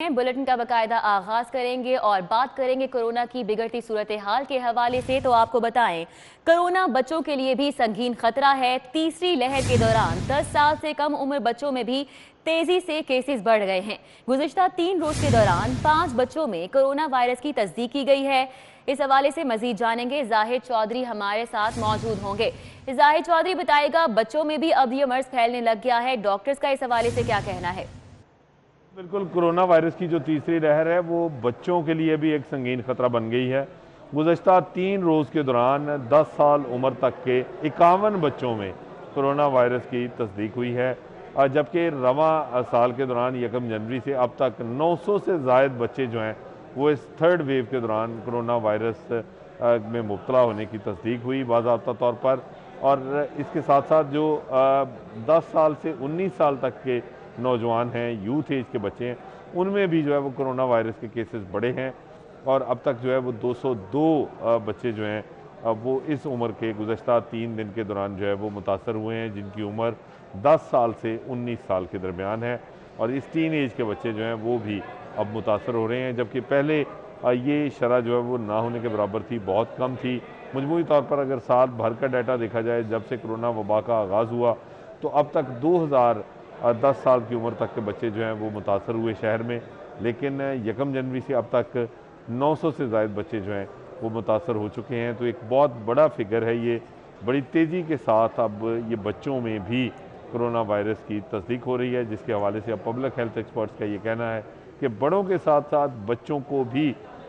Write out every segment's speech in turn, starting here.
Bulletin का बाकायदा आगाज करेंगे और बात करेंगे कोरोना की बिगड़ती सूरत हाल के हवाले से। तो आपको बताएं, कोरोना बच्चों के लिए भी संगीन खतरा है। तीसरी लहर के दौरान 10 साल से कम उम्र बच्चों में भी तेजी से केसेस बढ़ गए हैं। गुज़िश्ता 3 रोज के दौरान 5 बच्चों में कोरोना वायरस की तस्दीक की गई है। इस हवाले से मजीद जानेंगे, जाहिद चौधरी हमारे साथ मौजूद होंगे। जाहिद चौधरी बताएगा, बच्चों में भी अब ये मर्ज फैलने लग गया है, डॉक्टर्स का इस हवाले से क्या कहना है? बिल्कुल, कोरोना वायरस की जो तीसरी लहर है वो बच्चों के लिए भी एक संगीन खतरा बन गई है। गुज़श्ता 3 रोज़ के दौरान 10 साल उम्र तक के 51 बच्चों में कोरोना वायरस की तस्दीक हुई है, जबकि रवां साल के दौरान 1 जनवरी से अब तक 900 से ज़ायद बच्चे जो हैं वो इस थर्ड वेव के दौरान कोरोना वायरस में मुब्तला होने की तस्दीक हुई बाज़ाब्ता तौर पर। और इसके साथ साथ जो 10 साल से 19 साल तक के नौजवान हैं, यूथ एज के बच्चे हैं, उनमें भी जो है वो कोरोना वायरस के केसेस बढ़े हैं। और अब तक जो है वो 202 बच्चे जो हैं वो इस उम्र के गुज़श्ता 3 दिन के दौरान जो है वो मुतासर हुए हैं, जिनकी उम्र 10 साल से 19 साल के दरमियान है। और इस टीन एज के बच्चे जो हैं वो भी अब मुतासर हो रहे हैं, जबकि पहले ये शरह जो है वो ना होने के बराबर थी, बहुत कम थी। मजमूई तौर पर अगर साल भर का डाटा देखा जाए, जब से कोरोना वबा का आगाज़ हुआ तो अब तक 10 साल की उम्र तक के बच्चे जो हैं वो मुतासर हुए शहर में। लेकिन 1 जनवरी से अब तक 900 से ज़ायद बच्चे जो हैं वो मुतासर हो चुके हैं। तो एक बहुत बड़ा फिगर है ये। बड़ी तेज़ी के साथ अब ये बच्चों में भी कोरोना वायरस की तस्दीक हो रही है, जिसके हवाले से अब पब्लिक हेल्थ एक्सपर्ट्स का ये कहना है कि बड़ों के साथ साथ बच्चों को भी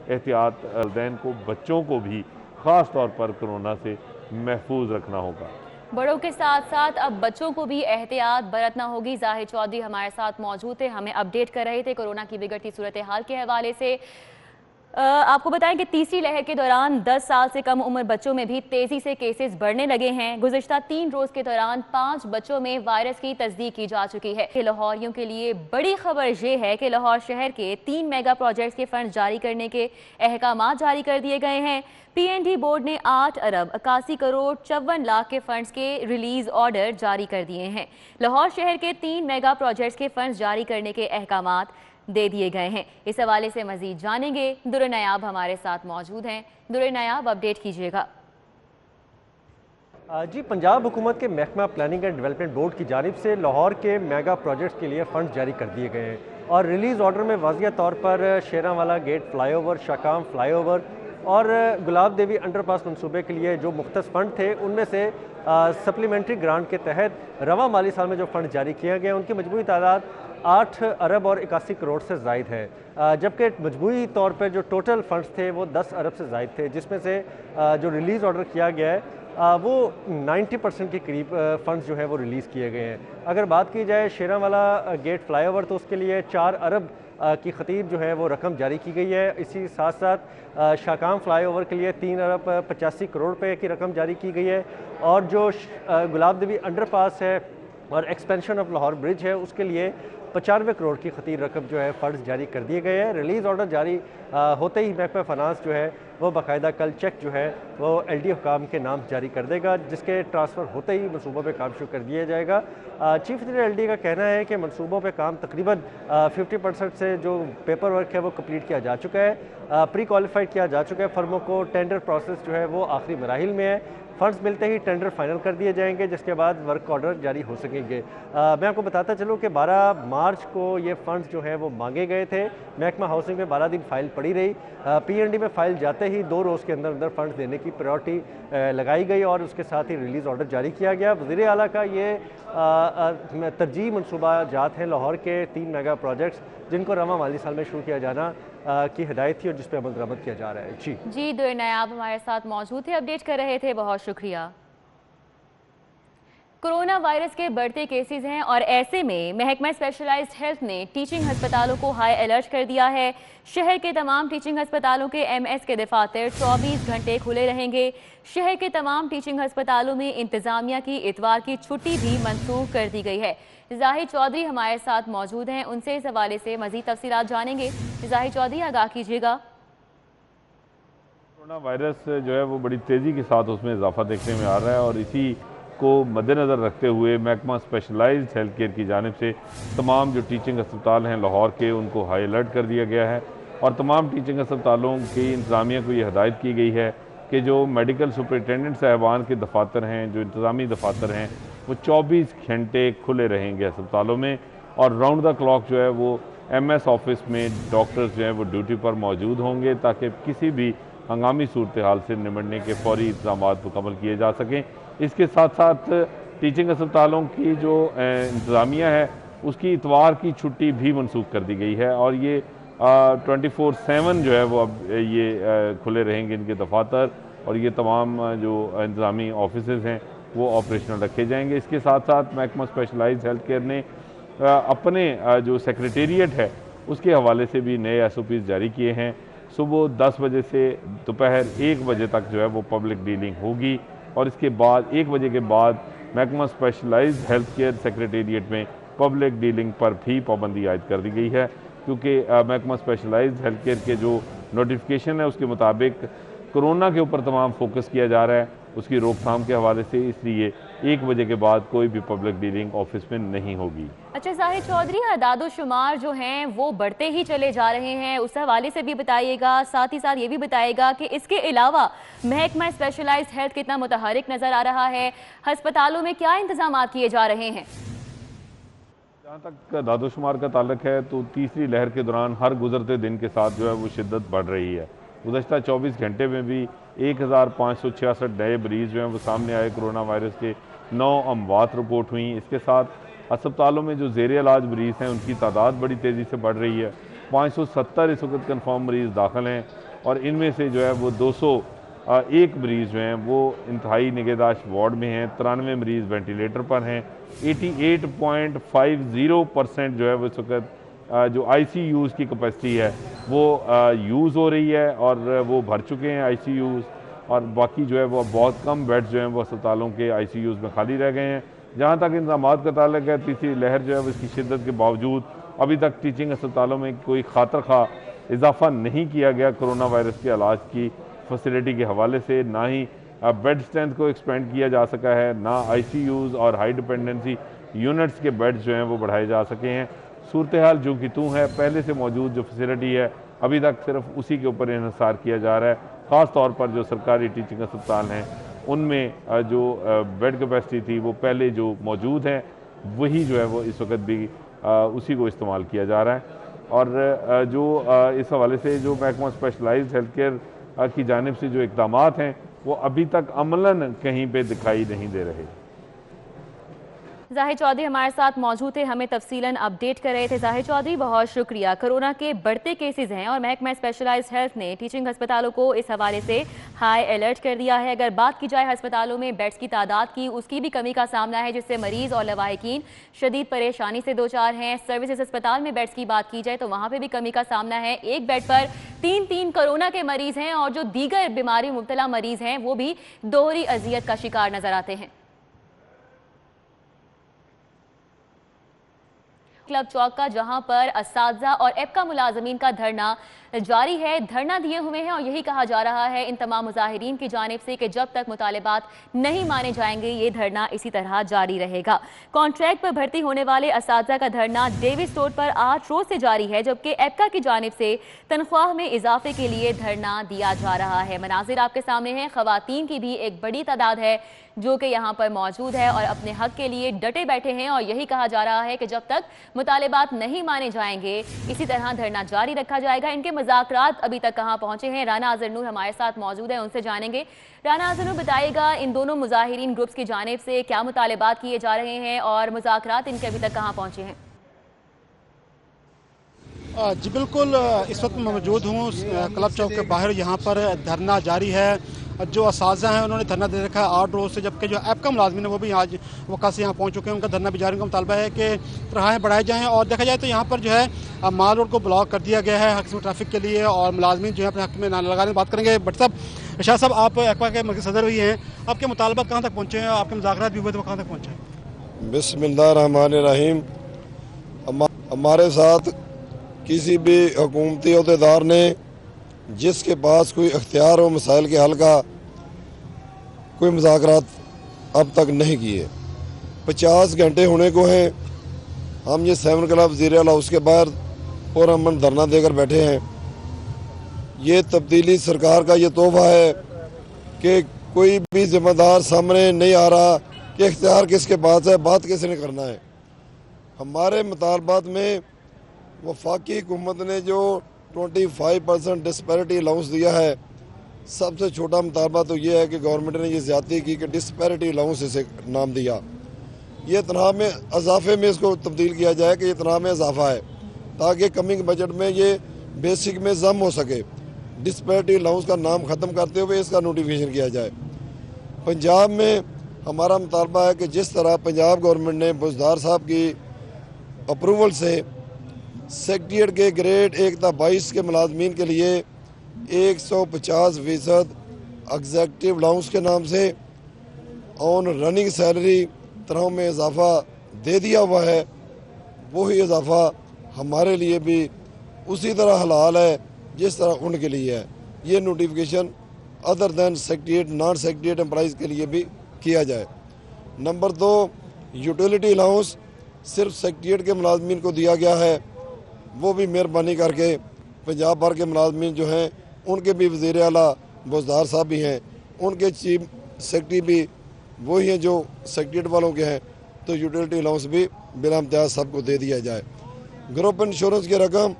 एहतियात, वालिदैन को, बच्चों को भी ख़ास तौर पर कोरोना से महफूज रखना होगा। बड़ों के साथ साथ अब बच्चों को भी एहतियात बरतना होगी। जाहिद चौधरी हमारे साथ मौजूद थे, हमें अपडेट कर रहे थे कोरोना की बिगड़ती सूरत हाल के हवाले से। आपको बताएं कि तीसरी लहर के दौरान 10 साल से कम उम्र बच्चों में भी तेजी से केसेस बढ़ने लगे हैं। गुज़िश्ता 3 रोज के दौरान 5 बच्चों में वायरस की तस्दीक की जा चुकी है। लाहौरियों के लिए बड़ी खबर ये है कि लाहौर शहर के 3 मेगा प्रोजेक्ट्स के फंड जारी करने के अहकाम जारी कर दिए गए हैं। PND बोर्ड ने 8 अरब 81 करोड़ 54 लाख के फंड्स के रिलीज ऑर्डर जारी कर दिए हैं। लाहौर शहर के 3 मेगा प्रोजेक्ट्स के फंड्स जारी करने के अहकाम दे दिए गए हैं। इस हवाले से मजीद जानेंगे, दुर नायाब हमारे साथ मौजूद हैं। दुर नायाब, अपडेट कीजिएगा। जी, पंजाब हुकूमत के महकमा प्लानिंग एंड डेवलपमेंट बोर्ड की जानिब से लाहौर के मेगा प्रोजेक्ट्स के लिए फ़ंड जारी कर दिए गए हैं और रिलीज़ ऑर्डर में वाज़िया तौर पर शेरांवाला गेट फ्लाईओवर, शाकाम फ्लाईओवर और गुलाब देवी अंडरपास मनसूबे के लिए जो मुख्तस फ़ंड थे, उनमें से सप्लीमेंट्री ग्रांट के तहत रवां माली साल में जो फ़ंड जारी किए गए उनकी मजमूई तादाद 8 अरब और 81 करोड़ से ज़ायद है, जबकि मजमूई तौर पर जो टोटल फंड्स थे वो 10 अरब से ज़ायद थे, जिसमें से जो रिलीज़ ऑर्डर किया गया है वो 90% के करीब फ़ंड्स जो है वो रिलीज़ किए गए हैं। अगर बात की जाए शेरांवाला गेट फ्लाईओवर, तो उसके लिए 4 अरब की खतीब जो है वो रकम जारी की गई है। इसी साथ साथ शाकाम फ्लाईओवर के लिए 3 अरब 85 करोड़ रुपए की रकम जारी की गई है और जो गुलाब देवी अंडरपास है और एक्सपेंशन ऑफ लाहौर ब्रिज है, उसके लिए 95 करोड़ की खतीर रकम जो है फ़ंड्स जारी कर दिए गए हैं। रिलीज़ ऑर्डर जारी होते ही महकमा फाइनेंस जो है वो बाकायदा कल चेक जो है वो LD हुकाम के नाम जारी कर देगा, जिसके ट्रांसफ़र होते ही मनसूबों पे काम शुरू कर दिया जाएगा। चीफ इंजीनियर LD का कहना है कि मनसूबों पे काम तकरीबन 50% से जो पेपर वर्क है वो कम्प्लीट किया जा चुका है, प्री क्वालिफाइड किया जा चुका है फर्मों को। टेंडर प्रोसेस जो है वो आखिरी मराहिल में है। फंड्स मिलते ही टेंडर फाइनल कर दिए जाएंगे, जिसके बाद वर्क ऑर्डर जारी हो सकेंगे। मैं आपको बताता चलूँ कि 12 मार्च को ये फ़ंड्स जो हैं वो मांगे गए थे। महकमा हाउसिंग में 12 दिन फाइल पड़ी रही। PND में फ़ाइल जाते ही 2 रोज़ के अंदर अंदर फंड्स देने की प्रायोरिटी लगाई गई और उसके साथ ही रिलीज़ ऑर्डर जारी किया गया। वज़ीर आला का ये तरजीह मनसूबा जात हैं लाहौर के 3 मेगा प्रोजेक्ट्स, जिनको रवां माली साल में शुरू किया जाना की हिदायत थी और जिस पर अमल दरामद किया जा रहा है। जी, दुर नायाब हमारे साथ मौजूद थे, अपडेट कर रहे थे, बहुत शुक्रिया। कोरोना वायरस के बढ़ते केसेस हैं और ऐसे में महकमा स्पेशलाइज्ड हेल्थ ने टीचिंग अस्पतालों को हाई अलर्ट कर दिया है। शहर के तमाम टीचिंग अस्पतालों के MS के दफातर 24 घंटे खुले रहेंगे। शहर के तमाम टीचिंग अस्पतालों में इंतजामिया की इतवार की छुट्टी भी मनसूख कर दी गई है। जाहिद चौधरी हमारे साथ मौजूद हैं, उनसे इस हवाले से मजीद तफसीलात जानेंगे। जाहिद चौधरी, आगाह कीजिएगा। कोरोना वायरस जो है वो बड़ी तेज़ी के साथ उसमें इजाफा देखने में आ रहा है और इसी को मद्देनज़र रखते हुए महकमा स्पेशलाइज्ड हेल्थ केयर की जानिब से तमाम जो टीचिंग अस्पताल हैं लाहौर के, उनको हाई अलर्ट कर दिया गया है और तमाम टीचिंग अस्पतालों की इंतज़ामिया को ये हिदायत की गई है कि जो मेडिकल सुपरिटेंडेंट साहबान के दफातर हैं, जो इंतज़ामी दफातर हैं, वो 24 घंटे खुले रहेंगे अस्पतालों में और राउंड द क्लॉक जो है वो MS ऑफिस में डॉक्टर्स जो हैं वो ड्यूटी पर मौजूद होंगे ताकि किसी भी हंगामी सूरत हाल से निपटने के फौरी इंतजाम मुकम्मल किए जा सकें। इसके साथ साथ टीचिंग अस्पतालों की जो इंतज़ामिया है उसकी इतवार की छुट्टी भी मनसूख कर दी गई है और ये 24/7 जो है वो अब ये खुले रहेंगे इनके दफातर और ये तमाम जो इंतज़ामी ऑफिसेज़ हैं वो ऑपरेशनल रखे जाएंगे। इसके साथ साथ महकमा स्पेशलाइज्ड हेल्थ केयर ने अपने जो सेक्रेटेरिएट है उसके हवाले से भी नए SOPs जारी किए हैं। सुबह 10 बजे से दोपहर 1 बजे तक जो है वो पब्लिक डीलिंग होगी और इसके बाद 1 बजे के बाद महकमा स्पेशलाइज्ड हेल्थ केयर सेक्रेटेरिएट में पब्लिक डीलिंग पर भी पाबंदी आयद कर दी गई है क्योंकि महकमा स्पेशलाइज्ड हेल्थ केयर के जो नोटिफिकेशन है उसके मुताबिक कोरोना के ऊपर तमाम फोकस किया जा रहा है उसकी रोकथाम के हवाले से, इसलिए 1 बजे के बाद कोई भी पब्लिक डीलिंग ऑफिस में नहीं होगी। अच्छा जाहिद चौधरी, आदादोशुमार जो हैं वो बढ़ते ही चले जा रहे हैं, उस हवाले से भी बताइएगा, साथ ही साथ ये भी बताइएगा कि इसके अलावा महकमा स्पेशलाइज्ड हेल्थ कितना मुतहरिक नज़र आ रहा है, अस्पतालों में क्या इंतजाम किए जा रहे हैं? जहाँ तक दादोशुमार का ताल्लुक है तो तीसरी लहर के दौरान हर गुजरते दिन के साथ जो है वो शिद्दत बढ़ रही है। गुज़श्ता 24 घंटे में भी 1566 नए मरीज़ जो हैं वो सामने आए, कोरोना वायरस के 9 अमवात रिपोर्ट हुई। इसके साथ अस्पतालों में जो ज़ेर इलाज मरीज़ हैं उनकी तादाद बड़ी तेज़ी से बढ़ रही है। 570 इस वक्त कन्फर्म मरीज़ दाखिल हैं और इनमें से जो है वो 201 मरीज़ जो हैं वो इंतहाई निगहदाश्त वार्ड में हैं, 93 मरीज़ वेंटिलेटर पर हैं, 88.50% जो है वो इस वक्त जो ICUs की कैपेसिटी है वो यूज़ हो रही है और वो भर चुके हैं ICUs और बाकी जो है वो बहुत कम बेड्स जो हैं वो अस्पतालों के ICUs में खाली रह गए हैं। जहाँ तक इंतज़ामात का ताल्लुक है, तीसरी लहर जो है वो इसकी शिद्दत के बावजूद अभी तक टीचिंग अस्पतालों में कोई खातर खा इजाफा नहीं किया गया कोरोना वायरस के इलाज की फैसिलिटी के हवाले से, ना ही बेड स्ट्रेंथ को एक्सपेंड किया जा सका है, ना ICUs और हाई डिपेंडेंसी यूनिट्स के बेड्स जो हैं वो बढ़ाए जा सके हैं। सूरत हाल जो कि तू है, पहले से मौजूद जो फैसिलिटी है अभी तक सिर्फ उसी के ऊपर इन्हिसार किया जा रहा है। ख़ास तौर पर जो सरकारी टीचिंग अस्पताल हैं उनमें जो बेड कैपेसिटी थी वो पहले जो मौजूद है वही जो है वो इस वक्त भी उसी को इस्तेमाल किया जा रहा है और जो इस हवाले से जो महकमा स्पेशलाइज्ड हेल्थ केयर की जानिब से जो इक़दामात हैं वो अभी तक अमलन कहीं पे दिखाई नहीं दे रहे। जाहिद चौधरी हमारे साथ मौजूद थे, हमें तफसीलन अपडेट कर रहे थे। जाहिद चौधरी बहुत शुक्रिया। कोरोना के बढ़ते केसेस हैं और महकमा स्पेशलाइज्ड हेल्थ ने टीचिंग अस्पतालों को इस हवाले से हाई अलर्ट कर दिया है। अगर बात की जाए अस्पतालों में बेड्स की तादाद की, उसकी भी कमी का सामना है जिससे मरीज़ और लवाहिकीन शदीद परेशानी से दो चार हैं। सर्विसेज अस्पताल में बेड्स की बात की जाए तो वहाँ पर भी कमी का सामना है। एक बेड पर 3 कोरोना के मरीज़ हैं और जो दीगर बीमारी मुब्तला मरीज़ हैं वो भी दोहरी अजियत का शिकार नजर आते हैं। क्लब चौक का जहां पर असातिज़ा और एपका मुलाजमीन का धरना जारी है, धरना दिए हुए हैं और यही कहा जा रहा है इन तमाम मुजाहिरीन की जानिब से कि जब तक मुतालिबात नहीं माने जाएंगे ये धरना इसी तरह जारी रहेगा। कॉन्ट्रैक्ट पर भर्ती होने वाले असातिज़ा का धरना डेविस रोड पर 8 रोज से जारी है, जबकि एपका की जानिब से तनख्वाह में इजाफे के लिए धरना दिया जा रहा है। मनाजिर आपके सामने हैं, खवातीन की भी एक बड़ी तादाद है जो कि यहाँ पर मौजूद है और अपने हक के लिए डटे बैठे हैं और यही कहा जा रहा है कि जब तक मुतालिबात नहीं माने जाएंगे इसी तरह धरना जारी रखा जाएगा। इनके मुज़ाकरात अभी तक कहाँ पहुंचे हैं, राना अज़हर हमारे साथ मौजूद है, उनसे जानेंगे। राना अज़हर बताइएगा इन दोनों मुजाहिरीन ग्रुप्स की जानिब से क्या मुतालिबात किए जा रहे हैं और मुज़ाकरात इनके अभी तक कहाँ पहुंचे हैं? जी बिल्कुल, इस वक्त मैं मौजूद हूँ क्लब चौक के बाहर। यहाँ पर धरना जारी है। जो असातिज़ा हैं उन्होंने धरना दे रखा है 8 रोज़ से, जबकि जो एपका मुलाजमीन है वो भी आज वक़्त से यहाँ पहुँच चुके हैं। उनका धरना भी जारी का मुतालबा है कि तनख्वाहें बढ़ाई जाएँ और देखा जाए तो यहाँ पर जो है माल रोड को ब्लॉक कर दिया गया है हक़ में ट्रैफिक के लिए और मुलाजमीन जो है अपने हक़ में ना लगाने की बात करेंगे। बट साहब, शाह साहब, आप एपका के मरकज़ी सदर भी हैं, आपके मुतालबा कहाँ तक पहुँचे हैं? आपके मुज़ाकरात भी हुए तो कहाँ तक पहुँचे हैं? बिस्मिल्लाहिर्रहमानिर्रहीम। हमारे साथ किसी भी हुकूमती अहदेदार ने जिसके पास कोई इख्तियार हो मसाइल के हल का, कोई मुज़ाकरात अब तक नहीं किए। 50 घंटे होने को हैं, हम ये 7 क्लब ज़ीरा हाउस के बाहर और हम धरना देकर बैठे हैं। ये तब्दीली सरकार का ये तोहफा है कि कोई भी जिम्मेदार सामने नहीं आ रहा कि इख्तियार किसके पास है, बात किसने करना है। हमारे मुतालबात में वफाकी हुकूमत ने जो 25% डिस्पैरिटी अलाउंस दिया है, सबसे छोटा मुतालबा तो ये है कि गवर्नमेंट ने ये ज़्यादती की कि डिस्पैरिटी अलाउंस इसे नाम दिया। ये तनख्वाह में इजाफे में इसको तब्दील किया जाए कि ये तनख्वाह में इजाफा है, ताकि कमिंग बजट में ये बेसिक में जम हो सके। डिस्पैरिटी अलाउंस का नाम ख़त्म करते हुए इसका नोटिफिकेशन किया जाए। पंजाब में हमारा मुतालबा है कि जिस तरह पंजाब गवर्नमेंट ने बुज़दार साहब की अप्रूवल से सेक्रेटरीट के ग्रेड 1 था 22 के मुलाजमीन के लिए 150% एग्जेक्टिव अलाउंस के नाम से ऑन रनिंग सैलरी तरह में इजाफा दे दिया हुआ है, वही इजाफा हमारे लिए भी उसी तरह हलाल है जिस तरह उनके लिए है। ये notification other than secretariat non secretariat employees के लिए भी किया जाए। नंबर 2, यूटिलिटी अलाउंस सिर्फ सेक्रेटरीट के मुलाजमीन को दिया गया है, वो भी मेहरबानी करके पंजाब भर के मुलाजमीन जो हैं उनके भी वज़ीर आला बुज़दार साहब भी हैं, उनके चीफ सेक्रेटरी भी वही हैं जो सेक्रेटरीट वालों के हैं, तो यूटिलिटी अलाउंस भी बिना इम्तियाज़ सबको दे दिया जाए। ग्रुप इंश्योरेंस की रकम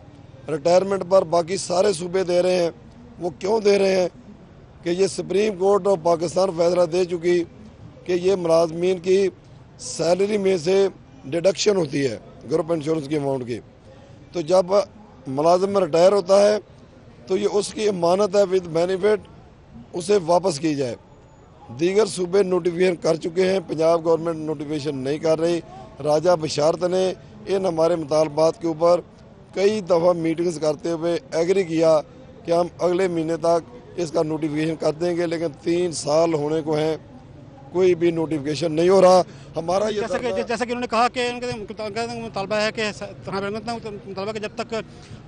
रिटायरमेंट पर बाकी सारे सूबे दे रहे हैं। वो क्यों दे रहे हैं कि ये सुप्रीम कोर्ट ऑफ पाकिस्तान फैसला दे चुकी कि ये मुलाजमीन की सैलरी में से डिडक्शन होती है ग्रुप इंश्योरेंस की अमाउंट की। तो जब मुलाजिम रिटायर होता है तो ये उसकी अमानत है विद बेनिफिट, उसे वापस की जाए। दीगर सूबे नोटिफिकेशन कर चुके हैं, पंजाब गवर्नमेंट नोटिफिकेशन नहीं कर रही। राजा बशारत ने इन हमारे मुतालबात के ऊपर कई दफ़ा मीटिंग्स करते हुए एग्री किया कि हम अगले महीने तक इसका नोटिफिकेशन कर देंगे, लेकिन 3 साल होने को हैं, कोई भी नोटिफिकेशन नहीं हो रहा। हमारा ये जैसा कि उन्होंने कहा कि उनका मुतालबा है कि मुतालबा कि जब तक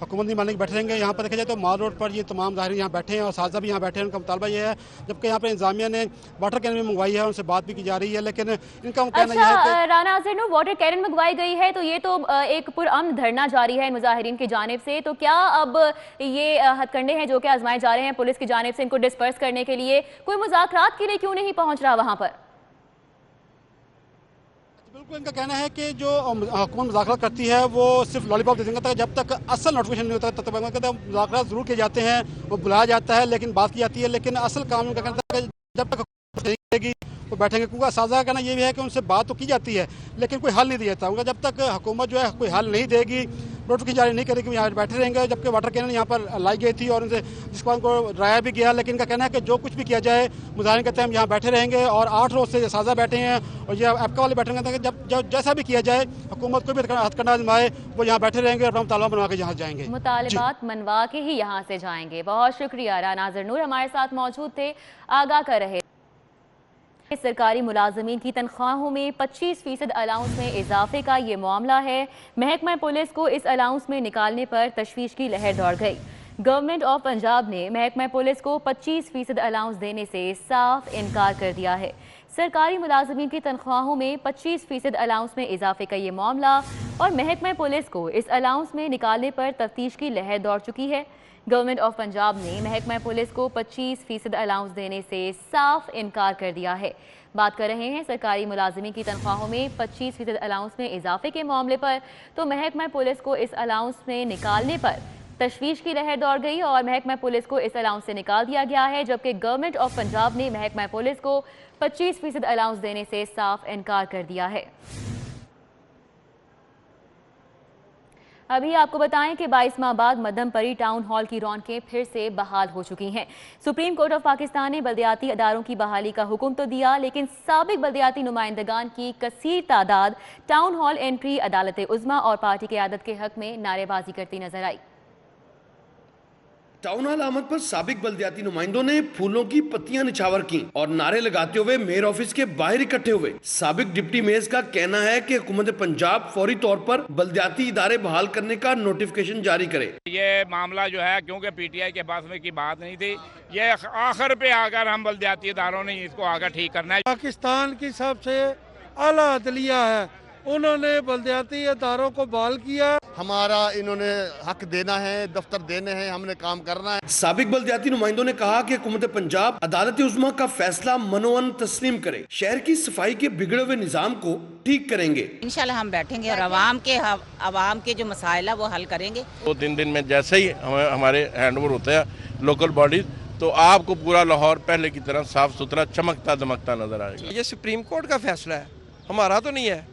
हुकूमत नहीं मानने के बैठे रहेंगे। यहाँ पर देखा जाए तो माल रोड पर ये तमाम ज़ाहिर यहाँ बैठे हैं और साजा भी यहाँ बैठे हैं। उनका मुतालबा ये है, जबकि यहाँ पर इंतजामिया ने वाटर कैन भी मंगवाई है, उनसे बात भी की जा रही है, लेकिन इनका कहना यह है कि राना अज़हर, वाटर कैन मंगवाई गई है, तो ये तो एक पुरअमन धरना जारी है मुजाहिरीन की जानिब से, तो क्या अब ये हथकंडे हैं जो कि आजमाए जा रहे हैं पुलिस की जानिब से इनको डिस्पर्स करने के लिए, कोई मुज़ाकरात के लिए क्यों नहीं पहुँच रहा वहाँ पर? बिल्कुल, इनका कहना है कि जो हुकूमत मुज़ाकरात करती है वो सिर्फ लॉलीपॉप दे देंगे, जब तक असल नोटिफिकेशन नहीं होता तब तक मुज़ाकरात ज़रूर किए जाते हैं, वो बुलाया जाता है, लेकिन बात की जाती है, लेकिन असल काम उनका कहना है जब तक रहेगी वो बैठेंगे। क्योंकि साजा का कहना ये भी है कि उनसे बात तो की जाती है लेकिन कोई हल नहीं दिया जाता उनका। जब तक हुकूमत जो है कोई हल नहीं देगी, नोटिफिकेशन जारी नहीं करेगी, यहाँ बैठे रहेंगे। जबकि वाटर कैनन यहाँ पर लाई गई थी और उनसे जिसको उनको डराया भी गया, लेकिन इनका कहना है कि जो कुछ भी किया जाए मुजाहिरीन कहते हैं हम यहाँ बैठे रहेंगे। और 8 रोज़ से साजा बैठे हैं और ये एपका वाले बैठे हैं, जब जैसा भी किया जाए हुकूमत कोई भी हथकंडा आजमाए वो यहाँ बैठे रहेंगे और अपना मुतालबा बनवा के यहाँ जाएंगे, मुतालबात मनवा के ही यहाँ से जाएंगे। बहुत शुक्रिया, राना अज़हर नूर हमारे साथ मौजूद थे, आगाह कर रहे। सरकारी मुलाजमीन की तनख्वाहों में 25% अलाउंस में इजाफे का ये मामला है। महकमा पुलिस को इस अलाउंस में निकालने पर तशवीश की लहर दौड़ गई। गवर्नमेंट ऑफ पंजाब ने महकमा पुलिस को 25% अलाउंस देने से साफ इनकार कर दिया है। सरकारी मुलाजमीन की तनख्वाहों में 25% अलाउंस में इजाफे का ये मामला और महकमा पुलिस को इस अलाउंस में निकालने पर तफ्तीश की लहर दौड़ चुकी है। गवर्नमेंट ऑफ पंजाब ने महकमा पुलिस को 25% अलाउंस देने से साफ इनकार कर दिया है। बात कर रहे हैं सरकारी मुलाजमीन की तनख्वाहों में 25% अलाउंस में इजाफे के मामले पर, तो महकमा पुलिस को इस अलाउंस में निकालने पर तशवीश की लहर दौड़ गई और महकमा पुलिस को इस अलाउंस से निकाल दिया गया है, जबकि गवर्नमेंट ऑफ पंजाब ने महकमा पुलिस को 25% अलाउंस देने से साफ इनकार कर दिया है। अभी आपको बताएं कि 22 माह बाद मदमपरी टाउन हॉल की रौनकें फिर से बहाल हो चुकी हैं। सुप्रीम कोर्ट ऑफ पाकिस्तान ने बल्दियाती अदारों की बहाली का हुक्म तो दिया, लेकिन साबिक बल्दियाती नुमाइंदगान की कसीर तादाद टाउन हॉल एंट्री अदालत उज़्मा और पार्टी क़यादत के हक में नारेबाजी करती नजर आई। टाउन हॉल अहमद पर साबिक बल्दियाती नुमाइंदों ने फूलों की पत्तियां निछावर की और नारे लगाते हुए मेयर ऑफिस के बाहर इकट्ठे हुए। साबिक डिप्टी मेयर का कहना है कि हुकूमत पंजाब फौरी तौर पर बल्दियाती इदारे बहाल करने का नोटिफिकेशन जारी करे। ये मामला जो है क्योंकि पीटीआई के पास में की बात नहीं थी, ये आखिर पे आकर हम बल्दियाती इदारों ने इसको आकर ठीक करना है। पाकिस्तान की सबसे आला अदलिया है, उन्होंने बल्दियाती इदारों को बहाल किया। हमारा इन्होंने हक देना है, दफ्तर देने हैं, हमने काम करना है। साबिक बल्दियाती नुमाइंदों ने कहा कि हुकूमत पंजाब अदालत उज़्मा का फैसला मनोअन तस्लीम करे, शहर की सफाई के बिगड़े हुए निजाम को ठीक करेंगे। इंशाल्लाह हम बैठेंगे और अवाम के जो मसाइल है वो हल करेंगे। 2-3 दिन में जैसे ही हमारे हैंडओवर होता है लोकल बॉडीज, तो आपको पूरा लाहौर पहले की तरह साफ सुथरा चमकता दमकता नजर आएगा। ये सुप्रीम कोर्ट का फैसला है, हमारा तो नहीं है,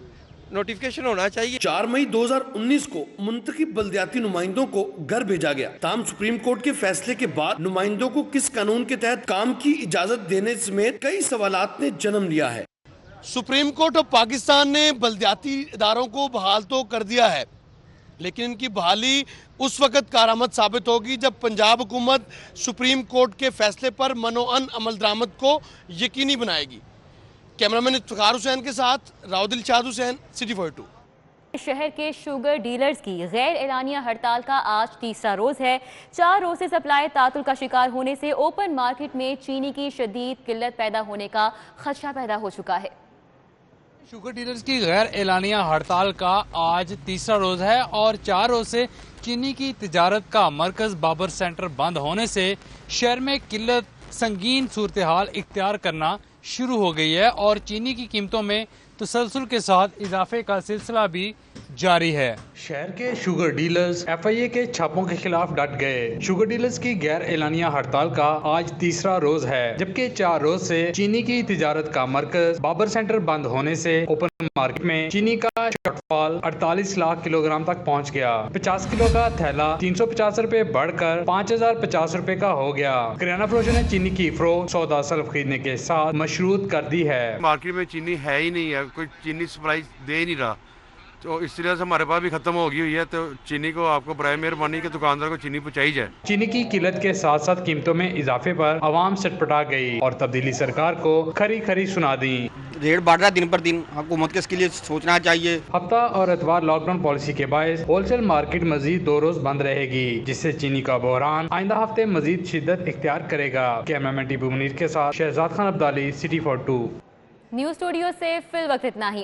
नोटिफिकेशन होना चाहिए। 4 मई 2019 को मुंतखब बल्दियाती नुमाइंदों को घर भेजा गया। ताम सुप्रीम कोर्ट के फैसले के बाद नुमाइंदों को किस कानून के तहत काम की इजाजत देने समेत कई सवालात ने जन्म लिया है। सुप्रीम कोर्ट ऑफ पाकिस्तान ने बल्दियाती इदारों को बहाल तो कर दिया है, लेकिन इनकी बहाली उस वक्त कारआमद साबित होगी जब पंजाब हुकूमत सुप्रीम कोर्ट के फैसले पर मनोअन अमल दरामद को यकीनी बनाएगी। कैमरामैन इफ्तिखार हुसैन के साथ राउदिल शाद हुसैन, सिटी 42। शहर के शुगर डीलर्स की गैर एलानिया हड़ताल का आज तीसरा रोज है। 4 रोज से सप्लाई तातुल का शिकार होने से ओपन मार्केट में चीनी की शदीद किल्लत पैदा होने का खदशा पैदा हो चुका है। शुगर डीलर्स की गैर एलानिया हड़ताल का आज तीसरा रोज है और 4 रोज से चीनी की तिजारत का मरकज बाबर सेंटर बंद होने से शहर में किल्लत संगीन सूरत हाल इख्तियार करना शुरू हो गई है और चीनी की कीमतों में तसलसल के साथ इजाफे का सिलसिला भी जारी है। शहर के शुगर डीलर्स FIA के छापों के खिलाफ डट गए। शुगर डीलर्स की गैर एलानिया हड़ताल का आज तीसरा रोज है, जबकि 4 रोज से चीनी की तिजारत का मरकज बाबर सेंटर बंद होने से ओपन मार्केट में चीनी का शॉर्टफॉल 48 लाख किलोग्राम तक पहुंच गया। 50 किलो का थैला 350 रुपए बढ़कर 5050 रुपए का हो गया। किराना फरोशों ने चीनी की फरोख्त सौदा सल्फ खरीदने के साथ मशरूत कर दी है। मार्केट में चीनी है ही नहीं है, कोई चीनी सप्लाई दे नहीं रहा, तो इस तरह से हमारे पास भी खत्म हो गई हुई है। तो चीनी को आपको बराए मेहरबानी के दुकानदार को चीनी पहुंचाई जाए। चीनी की किल्लत के साथ साथ कीमतों में इजाफे पर आवाम सटपटा गई और तब्दीली सरकार को खरी खरी सुना दी। रेट बढ़ रहा है दिन पर दिन, हुकूमत को इसके लिए सोचना चाहिए। हफ्ता और इतवार लॉकडाउन पॉलिसी के बायस होलसेल मार्केट मजीद 2 रोज बंद रहेगी, जिससे चीनी का बहरान आइंदा हफ्ते मजीद शिद्दत इख्तियार करेगा। कैमरामैन टीपू मुनीर के साथ Shahzad Khan Abdali, city 42। News studio से फिल वक्त इतना ही।